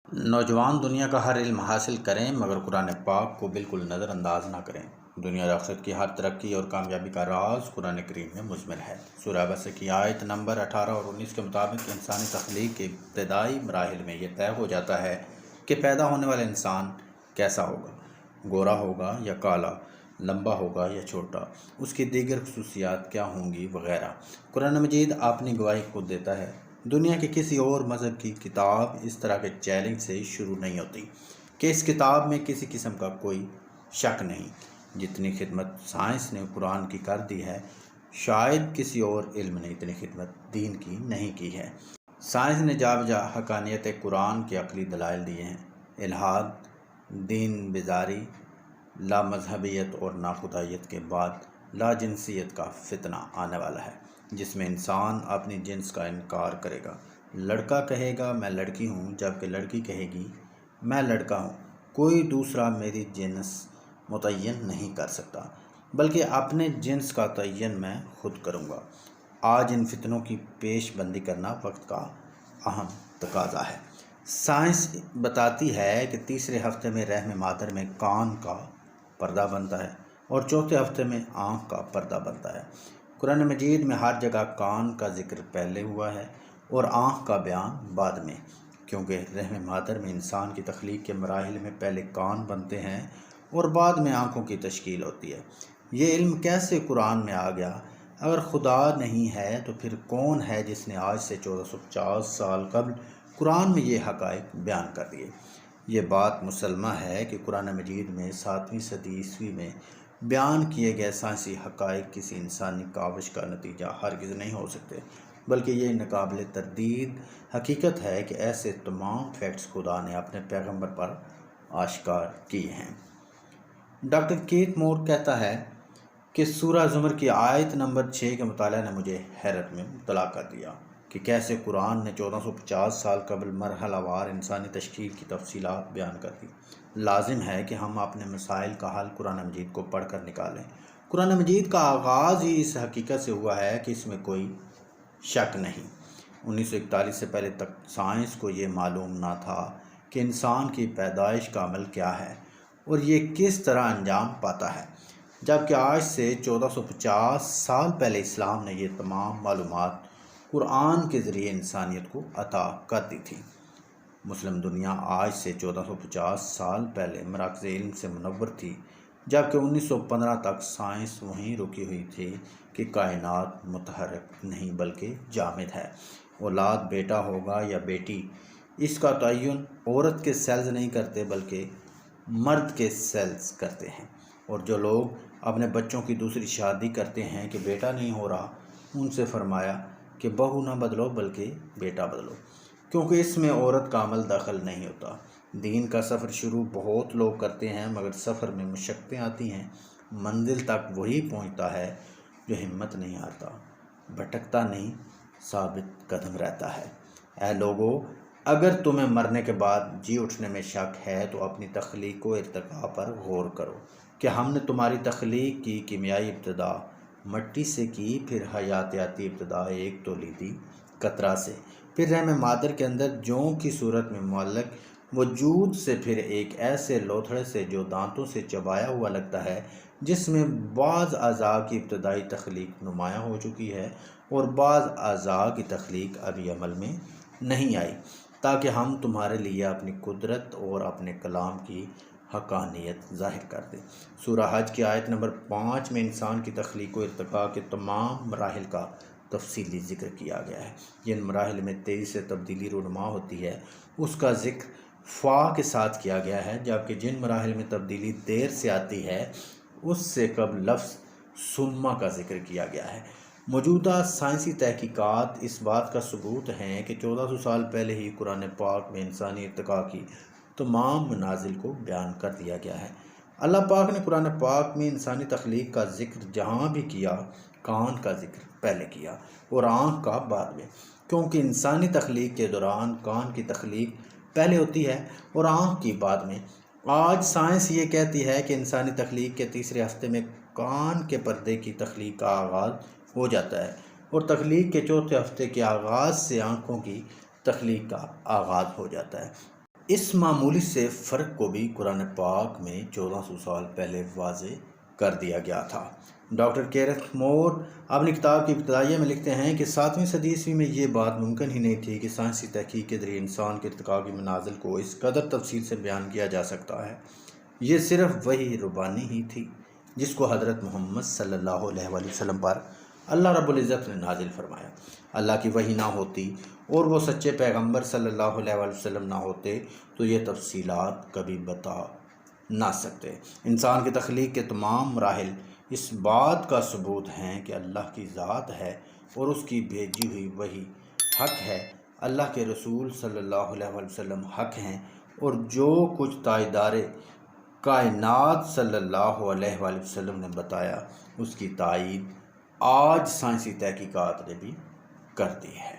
نوجوان دنیا کا ہر علم حاصل کریں مگر قرآن پاک کو بالکل نظر انداز نہ کریں۔ دنیا ریاست کی ہر ترقی اور کامیابی کا راز قرآن کریم میں مضمر ہے۔ سورہ بقرہ کی آیت نمبر 18 اور 19 کے مطابق انسانی تخلیق کے ابتدائی مراحل میں یہ طے ہو جاتا ہے کہ پیدا ہونے والا انسان کیسا ہوگا، گورا ہوگا یا کالا، لمبا ہوگا یا چھوٹا، اس کی دیگر خصوصیات کیا ہوں گی وغیرہ۔ قرآن مجید اپنی گواہی خود دیتا ہے۔ دنیا کے کسی اور مذہب کی کتاب اس طرح کے چیلنج سے شروع نہیں ہوتی کہ اس کتاب میں کسی قسم کا کوئی شک نہیں۔ جتنی خدمت سائنس نے قرآن کی کر دی ہے، شاید کسی اور علم نے اتنی خدمت دین کی نہیں کی ہے۔ سائنس نے جا بجا حقانیت قرآن کے عقلی دلائل دیے ہیں۔ الحاد، دین بیزاری، لا مذہبیت اور ناخدائیت کے بعد لا جنسیت کا فتنہ آنے والا ہے، جس میں انسان اپنی جنس کا انکار کرے گا۔ لڑکا کہے گا میں لڑکی ہوں، جبکہ لڑکی کہے گی میں لڑکا ہوں۔ کوئی دوسرا میری جنس متعین نہیں کر سکتا، بلکہ اپنے جنس کا تعین میں خود کروں گا۔ آج ان فتنوں کی پیش بندی کرنا وقت کا اہم تقاضا ہے۔ سائنس بتاتی ہے کہ تیسرے ہفتے میں رحم مادر میں کان کا پردہ بنتا ہے اور چوتھے ہفتے میں آنکھ کا پردہ بنتا ہے۔ قرآن مجید میں ہر جگہ کان کا ذکر پہلے ہوا ہے اور آنکھ کا بیان بعد میں، کیونکہ رحم مادر میں انسان کی تخلیق کے مراحل میں پہلے کان بنتے ہیں اور بعد میں آنکھوں کی تشکیل ہوتی ہے۔ یہ علم کیسے قرآن میں آ گیا؟ اگر خدا نہیں ہے تو پھر کون ہے جس نے آج سے 1450 سال قبل قرآن میں یہ حقائق بیان کر دیے؟ یہ بات مسلمہ ہے کہ قرآن مجید میں 7ویں صدی عیسوی میں بیان کیے گئے سائنسی حقائق کسی انسانی کاوش کا نتیجہ ہرگز نہیں ہو سکتے، بلکہ یہ ناقابل تردید حقیقت ہے کہ ایسے تمام فیکٹس خدا نے اپنے پیغمبر پر آشکار کیے ہیں۔ ڈاکٹر کیت مور کہتا ہے کہ سورہ زمر کی آیت نمبر 6 کے مطالعہ نے مجھے حیرت میں مبتلا کر دیا کہ کیسے قرآن نے 1450 سال قبل مرحلہ وار انسانی تشکیل کی تفصیلات بیان کر دی۔ لازم ہے کہ ہم اپنے مسائل کا حل قرآن مجید کو پڑھ کر نکالیں۔ قرآن مجید کا آغاز ہی اس حقیقت سے ہوا ہے کہ اس میں کوئی شک نہیں۔ 1941 سے پہلے تک سائنس کو یہ معلوم نہ تھا کہ انسان کی پیدائش کا عمل کیا ہے اور یہ کس طرح انجام پاتا ہے، جبکہ آج سے 1450 سال پہلے اسلام نے یہ تمام معلومات قرآن کے ذریعے انسانیت کو عطا کر دی تھی۔ مسلم دنیا آج سے 1450 سال پہلے مراکز علم سے منور تھی، جبکہ 1915 تک سائنس وہیں رکی ہوئی تھی کہ کائنات متحرک نہیں بلکہ جامد ہے۔ اولاد بیٹا ہوگا یا بیٹی، اس کا تعین عورت کے سیلز نہیں کرتے بلکہ مرد کے سیلز کرتے ہیں، اور جو لوگ اپنے بچوں کی دوسری شادی کرتے ہیں کہ بیٹا نہیں ہو رہا، ان سے فرمایا کہ بہو نہ بدلو بلکہ بیٹا بدلو، کیونکہ اس میں عورت کا عمل دخل نہیں ہوتا۔ دین کا سفر شروع بہت لوگ کرتے ہیں مگر سفر میں مشقتیں آتی ہیں۔ منزل تک وہی پہنچتا ہے جو ہمت نہیں ہارتا، بھٹکتا نہیں، ثابت قدم رہتا ہے۔ اے لوگو، اگر تمہیں مرنے کے بعد جی اٹھنے میں شک ہے تو اپنی تخلیق و ارتقاء پر غور کرو کہ ہم نے تمہاری تخلیق کی کیمیائی ابتدا مٹی سے کی، پھر حیاتیاتی ابتدا ایک تولیدی قطرہ سے، پھر رحم مادر کے اندر جوں کی صورت میں معلق وجود سے، پھر ایک ایسے لوتھڑے سے جو دانتوں سے چبایا ہوا لگتا ہے، جس میں بعض اعضاء کی ابتدائی تخلیق نمایاں ہو چکی ہے اور بعض اعضاء کی تخلیق ابھی عمل میں نہیں آئی، تاکہ ہم تمہارے لیے اپنی قدرت اور اپنے کلام کی حقانیت ظاہر کر دیں۔ سورہ حج کی آیت نمبر 5 میں انسان کی تخلیق و ارتقاء کے تمام مراحل کا تفصیلی ذکر کیا گیا ہے۔ جن مراحل میں تیزی سے تبدیلی رونما ہوتی ہے اس کا ذکر فا کے ساتھ کیا گیا ہے، جبکہ جن مراحل میں تبدیلی دیر سے آتی ہے اس سے قبل لفظ سما کا ذکر کیا گیا ہے۔ موجودہ سائنسی تحقیقات اس بات کا ثبوت ہیں کہ 1400 سال پہلے ہی قرآن پاک میں انسانی ارتقاء کی تمام منازل کو بیان کر دیا گیا ہے۔ اللہ پاک نے قرآن پاک میں انسانی تخلیق کا ذکر جہاں بھی کیا، کان کا ذکر پہلے کیا اور آنکھ کا بعد میں، کیونکہ انسانی تخلیق کے دوران کان کی تخلیق پہلے ہوتی ہے اور آنکھ کی بعد میں۔ آج سائنس یہ کہتی ہے کہ انسانی تخلیق کے تیسرے ہفتے میں کان کے پردے کی تخلیق کا آغاز ہو جاتا ہے اور تخلیق کے چوتھے ہفتے کے آغاز سے آنکھوں کی تخلیق کا آغاز ہو جاتا ہے۔ اس معمولی سے فرق کو بھی قرآن پاک میں 1400 سال پہلے واضح کر دیا گیا تھا۔ ڈاکٹر کیرتھ مور اپنی کتاب کی ابتدائیہ میں لکھتے ہیں کہ 7ویں صدی عیسوی میں یہ بات ممکن ہی نہیں تھی کہ سائنسی تحقیق کے ذریعے انسان کے ارتقاء کی منازل کو اس قدر تفصیل سے بیان کیا جا سکتا ہے۔ یہ صرف وحی ربانی ہی تھی جس کو حضرت محمد صلی اللہ علیہ وآلہ وسلم پر اللہ رب العزت نے نازل فرمایا۔ اللہ کی وحی نہ ہوتی اور وہ سچے پیغمبر صلی اللہ علیہ وآلہ وسلم نہ ہوتے تو یہ تفصیلات کبھی بتا نہ سکتے۔ انسان کی تخلیق کے تمام مراحل اس بات کا ثبوت ہیں کہ اللہ کی ذات ہے اور اس کی بھیجی ہوئی وحی حق ہے، اللہ کے رسول صلی اللہ علیہ وآلہ وسلم حق ہیں، اور جو کچھ تاجدار کائنات صلی اللہ علیہ وآلہ وسلم نے بتایا اس کی تائید آج سائنسی تحقیقات نے بھی کر دی ہے۔